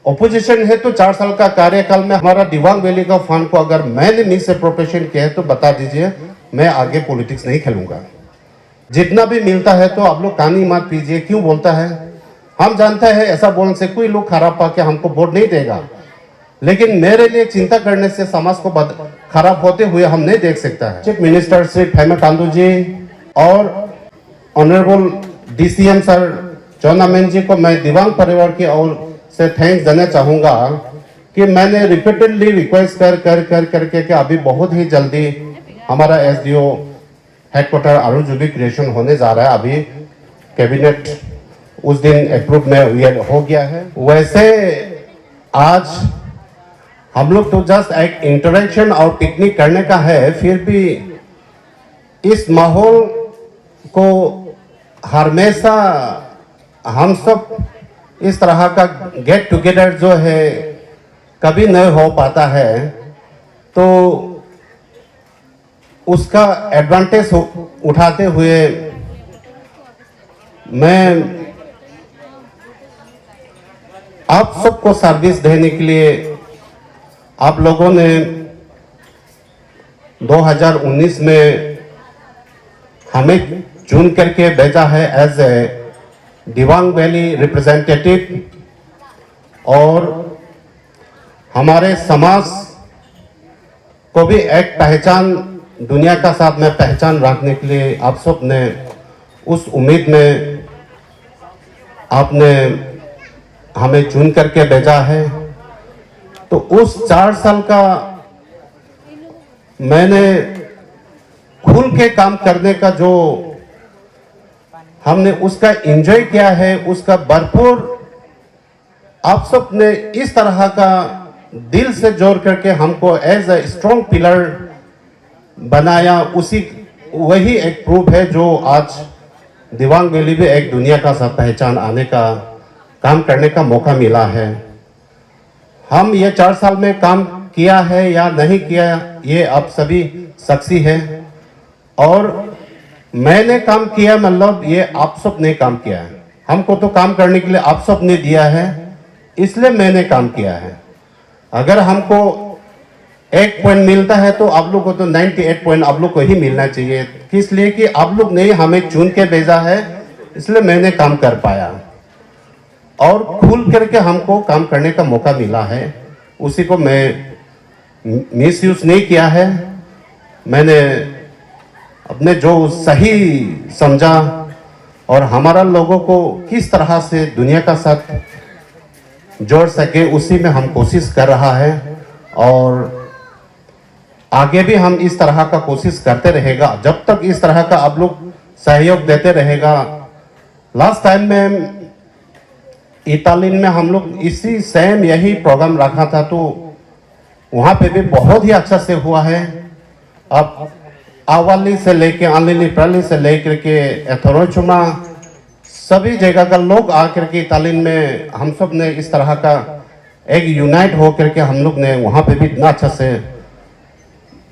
Opposition है तो 4 साल का कार्यकाल में हमारा दिवांग वैली का फंड को अगर मैंने मिस अप्रोप्रिएशन किया है तो बता दीजिए, मैं आगे पॉलिटिक्स नहीं खेलूंगा। जितना भी मिलता है तो आप लोग कानी मत पीजिए। क्यों बोलता है, हम जानते हैं ऐसा बोलने से कोई लोग खराब पाके हमको वोट नहीं देगा, लेकिन मेरे लिए चिंता करने से समाज को खराब होते हुए हम नहीं देख सकता है। चीफ मिनिस्टर श्री पेमा खांडू जी और honourable DCM sir Chowna Mein ji को मैं दिवांग परिवार की ओर से थैंक्स देना चाहूंगा कि मैंने रिपीटेडली रिक्वेस्ट करके कि अभी बहुत ही जल्दी हमारा SDO हेडक्वार्टर आरुजुबी क्रिएशन होने जा रहा है। अभी कैबिनेट उस दिन अप्रूव में हो गया है। वैसे आज हम लोग तो जस्ट एक इंटरेक्शन और पिकनिक करने का है, फिर भी इस माहौल को हमेशा हम सब इस तरह का गेट टुगेदर जो है कभी नहीं हो पाता है, तो उसका एडवांटेज उठाते हुए मैं आप सबको सर्विस देने के लिए आप लोगों ने 2019 में हमें चुन करके भेजा है as a Dibang valley representative, और हमारे समाज को भी एक पहचान दुनिया का साथ में पहचान रखने के लिए आप सब ने उस उम्मीद में आपने हमें चुन करके भेजा है। तो उस 4 साल का मैंने खुल के काम करने का जो हमने उसका एंजॉय किया है, उसका भरपूर आप सब ने इस तरह का दिल से जोड़ करके हमको एज ए स्ट्रॉन्ग पिलर बनाया। वही एक प्रूफ है जो आज दिवांग वैली भी एक दुनिया का सब पहचान आने का काम करने का मौका मिला है। हम ये 4 साल में काम किया है या नहीं किया, ये आप सभी साक्षी है। और मैंने काम किया मतलब ये आप सब ने काम किया है। हमको तो काम करने के लिए आप सब ने दिया है, इसलिए मैंने काम किया है। अगर हमको 1 पॉइंट मिलता है तो आप लोग को तो 98 पॉइंट आप लोग को ही मिलना चाहिए, इसलिए कि आप लोग ने हमें चुन के भेजा है, इसलिए मैंने काम कर पाया और खुल करके हमको काम करने का मौका मिला है। उसी को मैं मिस यूज नहीं किया है। मैंने अपने जो सही समझा और हमारा लोगों को किस तरह से दुनिया का साथ जोड़ सके, उसी में हम कोशिश कर रहा है और आगे भी हम इस तरह का कोशिश करते रहेगा जब तक इस तरह का आप लोग सहयोग देते रहेगा। लास्ट टाइम में इटालियन में हम लोग इसी सेम यही प्रोग्राम रखा था, तो वहाँ पे भी बहुत ही अच्छा से हुआ है। अब आवाली से लेके आलिली प्राली से लेकर के एथोरोचुमा सभी जगह का लोग आकर के इटालियन में हम सब ने इस तरह का एक यूनाइट हो करके हम लोग ने वहाँ पे भी इतना अच्छा से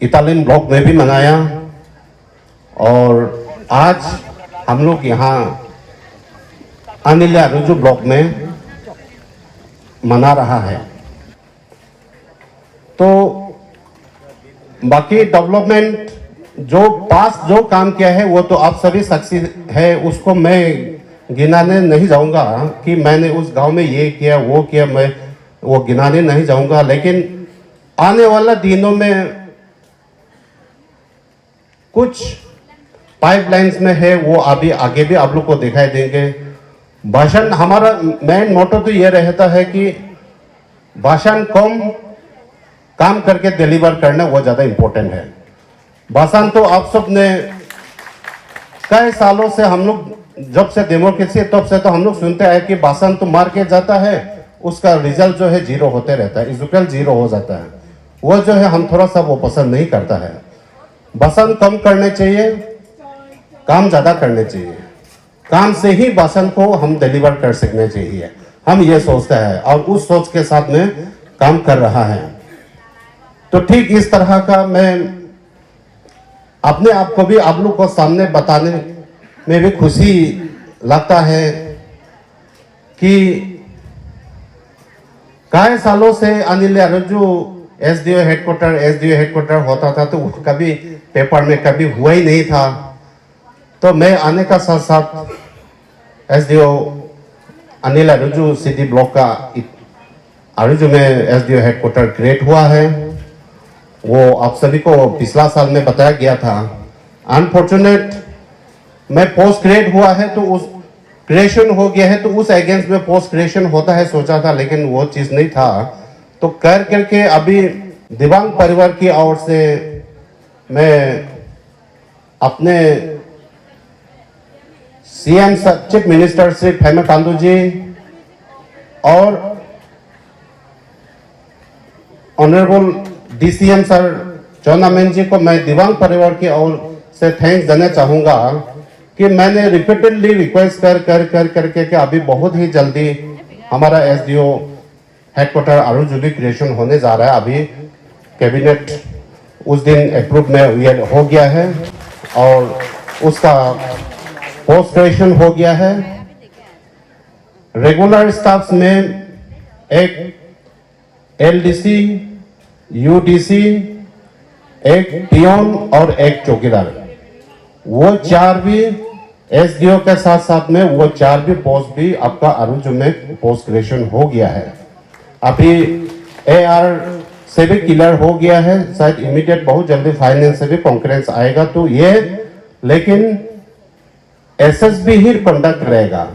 इटालियन ब्लॉक में भी मनाया। और आज हम लोग यहाँ अनिला रुजु ब्लॉक में मना रहा है। तो बाकी डेवलपमेंट जो पास जो काम किया है वो तो आप सभी साक्षी है, उसको मैं गिनाने नहीं जाऊंगा कि मैंने उस गांव में ये किया वो किया, मैं वो गिनाने नहीं जाऊंगा। लेकिन आने वाला दिनों में कुछ पाइपलाइंस में है, वो अभी आगे भी आप लोग को दिखाई देंगे। भाषण हमारा मेन मोटो तो ये रहता है कि भाषण कम काम करके डिलीवर करना वो ज़्यादा इम्पोर्टेंट है। भाषण तो आप सब ने कई सालों से हम लोग जब से डेमोक्रेसी तब से तो हम लोग सुनते आए कि भाषण तो मार के जाता है, उसका रिजल्ट जो है 0 होते रहता है, इक्वल 0 हो जाता है। वो जो है हम थोड़ा सा वो पसंद नहीं करता है। भाषण कम करने चाहिए, काम ज़्यादा करने चाहिए। काम से ही भाषण को हम डिलीवर कर सकने चाहिए, हम ये सोचते हैं और उस सोच के साथ में काम कर रहा है। तो ठीक इस तरह का मैं अपने आप को भी आप लोग को सामने बताने में भी खुशी लगता है कि कई सालों से अनिल अर्जुन एसडीओ हेडक्वार्टर होता था, तो कभी पेपर में कभी हुआ ही नहीं था। तो मैं आने का साथ साथ SDO Anil Arjun city block का अर्जुन में एसडीओ हेडक्वार्टर क्रिएट हुआ है। वो आप सभी को पिछला साल में बताया गया था। अनफॉर्चुनेट मैं पोस्ट क्रिएट हुआ है, तो उस क्रिएशन हो गया है, तो उस अगेंस्ट में पोस्ट क्रिएशन होता है सोचा था, लेकिन वो चीज़ नहीं था। तो कर करके अभी दिव्यांग परिवार की ओर से मैं अपने CM chief minister Shri Pema Khandu ji और honourable DCM sir Chowna Mein ji को मैं दिव्यांग परिवार की ओर से थैंक्स देना चाहूँगा कि मैंने रिपीटेडली रिक्वेस्ट करके कि अभी बहुत ही जल्दी हमारा एसडीओ हेडक्वार्टर अर्जुन भी क्रिएशन होने जा रहा है। अभी कैबिनेट उस दिन अप्रूव में हो गया है और उसका पोस्ट क्रिएशन हो गया है। रेगुलर स्टाफ्स में एक एलडीसी, यूडीसी, एक पियोन और एक चौकीदार, वो चार भी एसडीओ के साथ साथ में वो चार भी पोस्ट भी आपका अर्जुन में पोस्ट क्रिएशन हो गया है। अभी एआर से भी क्लियर हो गया है, शायद इमीडिएट बहुत जल्दी फाइनेंस से भी कॉन्फ्रेंस आएगा। तो ये लेकिन एसएसबी ही कंडक्ट रहेगा।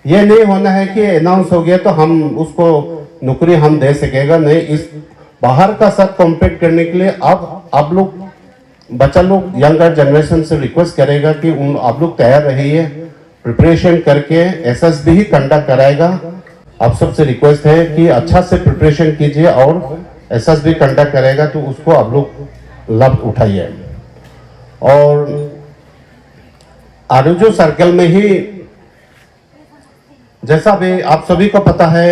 ये नहीं होना है कि अनाउंस हो गया तो हम उसको नौकरी हम दे सकेगा नहीं। इस बाहर का साथ कॉम्पीट करने के लिए अब आप लोग बच्चा लोग यंगर जनरेशन से रिक्वेस्ट करेगा कि आप लोग तैयार रहिए, प्रिपरेशन करके एसएसबी ही कंडक्ट कराएगा। आप सबसे रिक्वेस्ट है कि अच्छा से प्रिपरेशन कीजिए और एसएसबी कंडक्ट करेगा तो उसको आप लोग लाभ उठाइए। और अर्जुन सर्कल में ही जैसा भी आप सभी को पता है,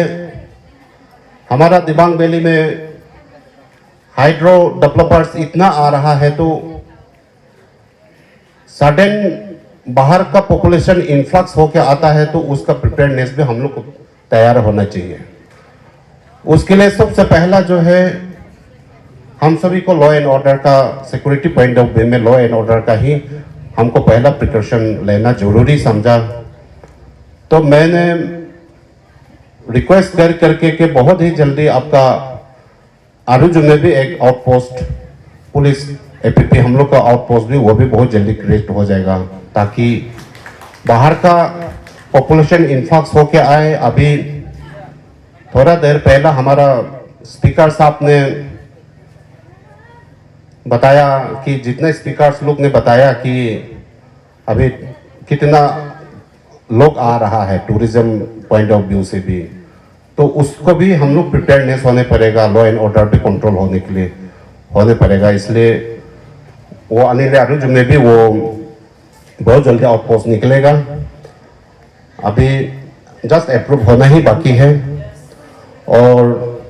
हमारा दिबांग वैली में हाइड्रो डेवलपर्स इतना आ रहा है, तो सडन बाहर का पॉपुलेशन इन्फ्लक्स होकर आता है, तो उसका प्रिपेयरनेस भी हम लोग को तैयार होना चाहिए। उसके लिए सबसे पहला जो है, हम सभी को लॉ एंड ऑर्डर का, सिक्योरिटी पॉइंट ऑफ व्यू में लॉ एंड ऑर्डर का ही हमको पहला प्रिकॉशन लेना जरूरी समझा। तो मैंने रिक्वेस्ट करके कि बहुत ही जल्दी आपका अर्जुन में भी एक आउटपोस्ट पुलिस एपीपी हम लोग का आउटपोस्ट भी वो भी बहुत जल्दी क्रिएट हो जाएगा, ताकि बाहर का पॉपुलेशन इन्फ्लक्स होके आए। अभी थोड़ा देर पहला हमारा स्पीकर साहब ने बताया कि जितने स्पीकर्स लोग ने बताया कि अभी कितना लोग आ रहा है टूरिज्म पॉइंट ऑफ व्यू से भी, तो उसको भी हम लोग प्रिपेयरनेस होने पड़ेगा, लॉ एंड ऑर्डर भी कंट्रोल होने के लिए होने पड़ेगा। इसलिए वो अनिल अर्जुन में भी वो बहुत जल्दी आउटपोस्ट निकलेगा। अभी जस्ट अप्रूव होना ही बाकी है। और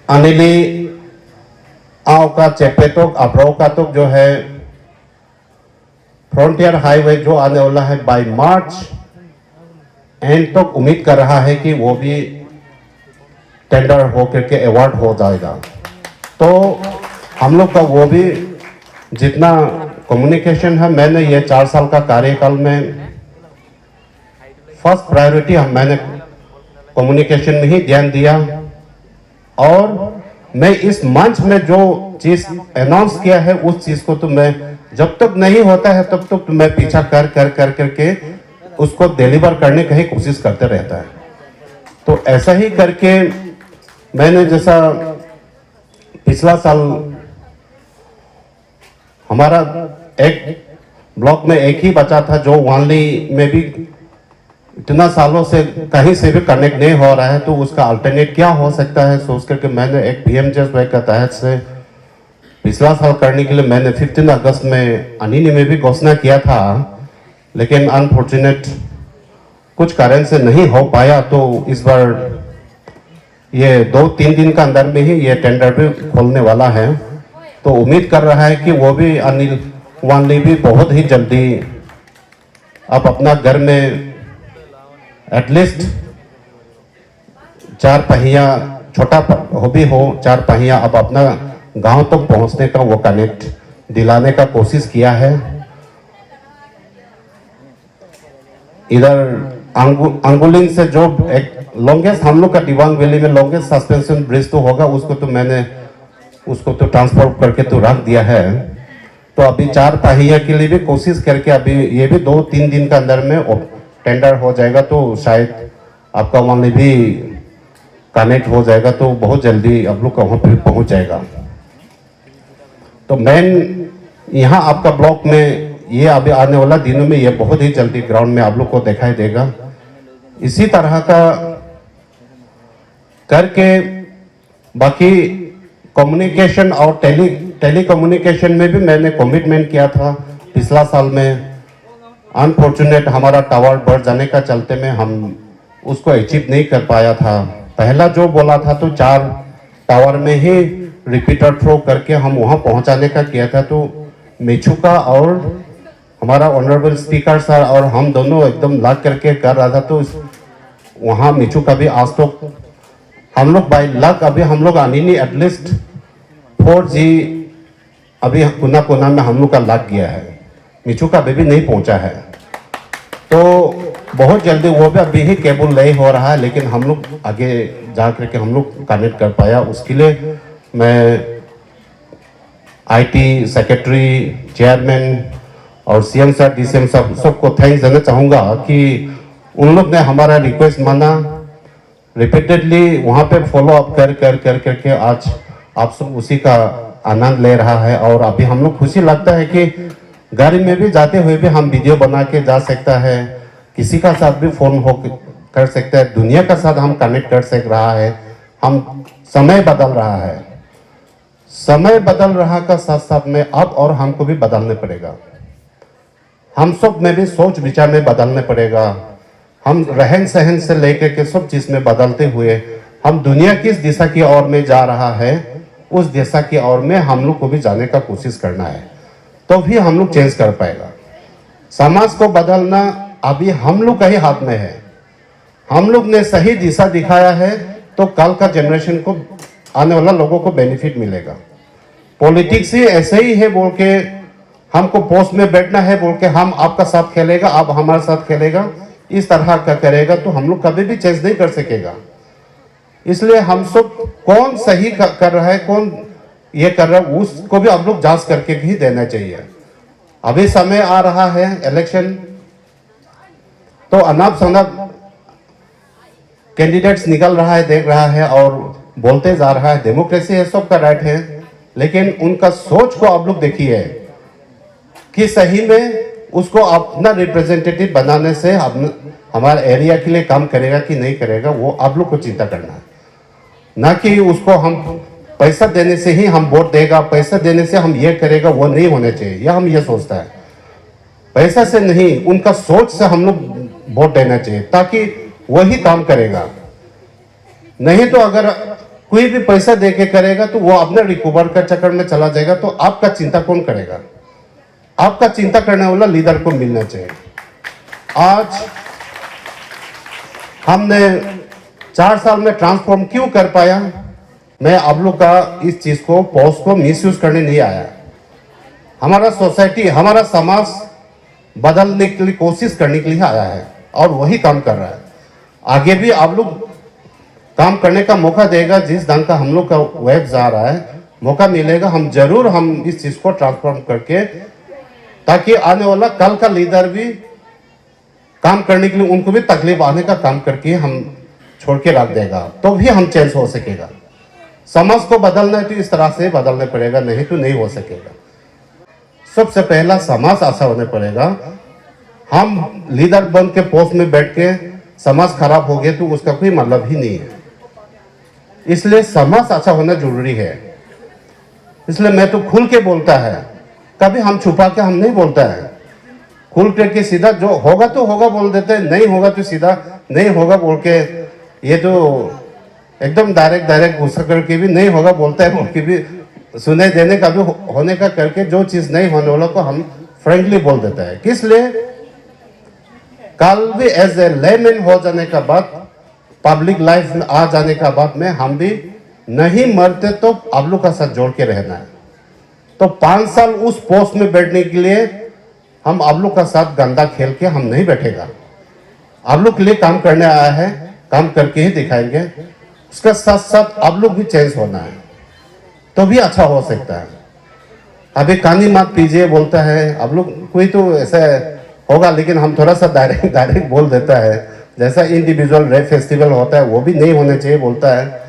अनिली आओ का चेपेटोक अब्रो का तो जो है फ्रंटियर हाईवे जो आने वाला है बाय मार्च एंड तो उम्मीद कर रहा है कि वो भी टेंडर हो करके अवार्ड हो जाएगा। तो हम लोग का वो भी जितना कम्युनिकेशन है, मैंने ये 4 साल का कार्यकाल में फर्स्ट प्रायोरिटी मैंने कम्युनिकेशन में ही ध्यान दिया। और मैं इस मंच में जो चीज अनाउंस किया है उस चीज को तो मैं जब तक नहीं होता है तब तक मैं पीछा कर करके उसको डिलीवर करने की कोशिश करते रहता है। तो ऐसा ही करके मैंने जैसा पिछला साल हमारा एक ब्लॉक में एक ही बचा था जो वानली में भी इतना सालों से कहीं से भी कनेक्ट नहीं हो रहा है, तो उसका अल्टरनेट क्या हो सकता है सोच करके मैंने एक पीएमजीएसवाई का तहत से पिछला साल करने के लिए मैंने 15 अगस्त में अनिनी में भी घोषणा किया था, लेकिन अनफॉर्चुनेट कुछ कारण से नहीं हो पाया। तो इस बार ये 2-3 दिन का अंदर में ही ये टेंडर भी खोलने वाला है। तो उम्मीद कर रहा है कि वो भी अनिल वानली भी बहुत ही जल्दी अब अपना घर में एटलीस्ट चार पहिया छोटा हो भी हो, चार पहिया अब अपना गांव तक पहुंचने का वो कनेक्ट दिलाने का कोशिश किया है। इधर अंगुलिन से जो एक लॉन्गेस्ट हम लोग का दिवांग वैली में लॉन्गेस्ट सस्पेंशन ब्रिज तो होगा, उसको तो ट्रांसफर करके तो रख दिया है। तो अभी चार पहिया के लिए भी कोशिश करके अभी ये भी 2-3 दिन के अंदर में टेंडर हो जाएगा, तो शायद आपका वहाँ भी कनेक्ट हो जाएगा, तो बहुत जल्दी आप लोग का वहाँ पे पहुँच जाएगा। तो मेन यहाँ आपका ब्लॉक में ये अभी आने वाला दिनों में ये बहुत ही जल्दी ग्राउंड में आप लोग को दिखाई देगा। इसी तरह का करके बाकी कम्युनिकेशन और टेली कम्युनिकेशन में भी मैंने कमिटमेंट किया था पिछला साल में। अनफॉर्चुनेट हमारा टावर बढ़ जाने का चलते में हम उसको अचीव नहीं कर पाया था। पहला जो बोला था तो 4 टावर में ही रिपीटर थ्रो करके हम वहाँ पहुँचाने का किया था। तो मेचुका और हमारा ऑनरेबल स्पीकर सर और हम दोनों एकदम लग करके कर रहा था। तो वहाँ मेचुका भी आज तो हम लोग बाई लक अभी हम लोग आनी नहीं, एटलीस्ट 4G अभी कोना कोना में हम लोग का लग गया है, मेचुका अभी भी नहीं पहुँचा है। तो बहुत जल्दी वो भी अभी ही केबल नहीं हो रहा है, लेकिन हम लोग आगे जा करके हम लोग कनेक्ट कर पाया। उसके लिए मैं IT सेक्रेटरी, चेयरमैन और CM सर, DCM सबको थैंक्स देना चाहूँगा कि उन लोग ने हमारा रिक्वेस्ट माना, रिपीटेडली वहाँ पे फॉलो अप करके आज आप सब उसी का आनंद ले रहा है। और अभी हम लोग खुशी लगता है कि गाड़ी में भी जाते हुए भी हम वीडियो बना के जा सकता है, किसी का साथ भी फोन हो कर सकता है, दुनिया का साथ हम कनेक्ट कर सक रहा है। हम समय बदल रहा है, समय बदल रहा का साथ साथ में अब और हमको भी बदलने पड़ेगा। हम सब में भी सोच विचार में बदलने पड़ेगा। हम रहन सहन से लेकर के सब चीज में बदलते हुए हम दुनिया किस दिशा की ओर में जा रहा है उस दिशा की ओर में हम लोग को भी जाने का कोशिश करना है, तो भी हम लोग चेंज कर पाएगा। समाज को बदलना अभी हम लोग का ही हाथ में है। हम लोग ने सही दिशा दिखाया है तो कल का जनरेशन को, आने वाला लोगों को बेनिफिट मिलेगा। पॉलिटिक्स ही ऐसे ही है बोल के हमको पोस्ट में बैठना है बोल के हम आपका साथ खेलेगा, आप हमारे साथ खेलेगा, इस तरह का करेगा तो हम लोग कभी भी चेंज नहीं कर सकेगा। इसलिए हम सब कौन सही कर रहा है, कौन ये कर रहा है, उसको भी आप लोग जांच करके भी देना चाहिए। अभी समय आ रहा है इलेक्शन, तो अनाप शनाप कैंडिडेट्स निकल रहा है, देख रहा है और बोलते जा रहा है। डेमोक्रेसी है, सबका राइट है, लेकिन उनका सोच को आप लोग देखिए कि सही में उसको अपना रिप्रेजेंटेटिव बनाने से हमारे एरिया के लिए काम करेगा कि नहीं करेगा, वो आप लोग को चिंता करना है। ना कि उसको हम पैसा देने से ही हम वोट देगा, पैसा देने से हम ये करेगा, वो नहीं होना चाहिए। या हम ये सोचता है पैसा से नहीं, उनका सोच से हम लोग वोट देना चाहिए ताकि वही काम करेगा। नहीं तो अगर कोई भी पैसा दे के करेगा तो वो अपने रिकवर का चक्कर में चला जाएगा, तो आपका चिंता कौन करेगा? आपका चिंता करने वाला लीडर को मिलना चाहिए। आज हमने 4 साल में ट्रांसफॉर्म क्यों कर पाया? मैं आप लोग का इस चीज को, पोस्ट को मिसयूज करने नहीं आया। हमारा सोसाइटी, हमारा समाज बदलने के लिए, कोशिश करने के लिए आया है और वही काम कर रहा है। आगे भी आप लोग काम करने का मौका देगा। जिस ढंग का हम लोग का वेब जा रहा है, मौका मिलेगा, हम जरूर हम इस चीज को ट्रांसफॉर्म करके, ताकि आने वाला कल का लीडर भी काम करने के लिए उनको भी तकलीफ आने का काम करके हम छोड़ के रख देगा, तो भी हम चेंज हो सकेगा। समाज को बदलना है तो इस तरह से बदलने पड़ेगा, नहीं तो नहीं हो सकेगा। सबसे पहला समाज अच्छा होने पड़ेगा। हम लीडर बन के पोस्ट में बैठ के समाज खराब हो गया तो उसका कोई मतलब ही नहीं है। इसलिए समाज अच्छा होना जरूरी है। इसलिए मैं तो खुल के बोलता है, कभी हम छुपा के हम नहीं बोलता है। खुल के सीधा जो होगा तो होगा बोल देते हैं, नहीं होगा तो सीधा नहीं होगा बोल के, ये तो एकदम डायरेक्ट गुस्सा करके भी नहीं होगा बोलता है बोल के भी सुनाई देने का भी होने का करके, जो चीज नहीं होने वाला को हम फ्रेंकली बोल देता है। किस लिए? कल भी एज ए लेमैन हो जाने का बाद पब्लिक लाइफ में आ जाने का बाद में हम भी नहीं मरते तो आप लोग का साथ जोड़ के रहना है। तो 5 साल उस पोस्ट में बैठने के लिए हम आप लोग का साथ गंदा खेल के हम नहीं बैठेगा। आप लोग के लिए काम करने आया है, काम करके ही दिखाएंगे। उसका साथ साथ आप लोग भी चेंज होना है तो भी अच्छा हो सकता है। अभी कहानी मत पीजिए बोलता है, आप लोग कोई तो ऐसा होगा, लेकिन हम थोड़ा सा डायरेक्ट बोल देता है। जैसा इंडिविजुअल रैप फेस्टिवल होता है वो भी नहीं होना चाहिए बोलता है।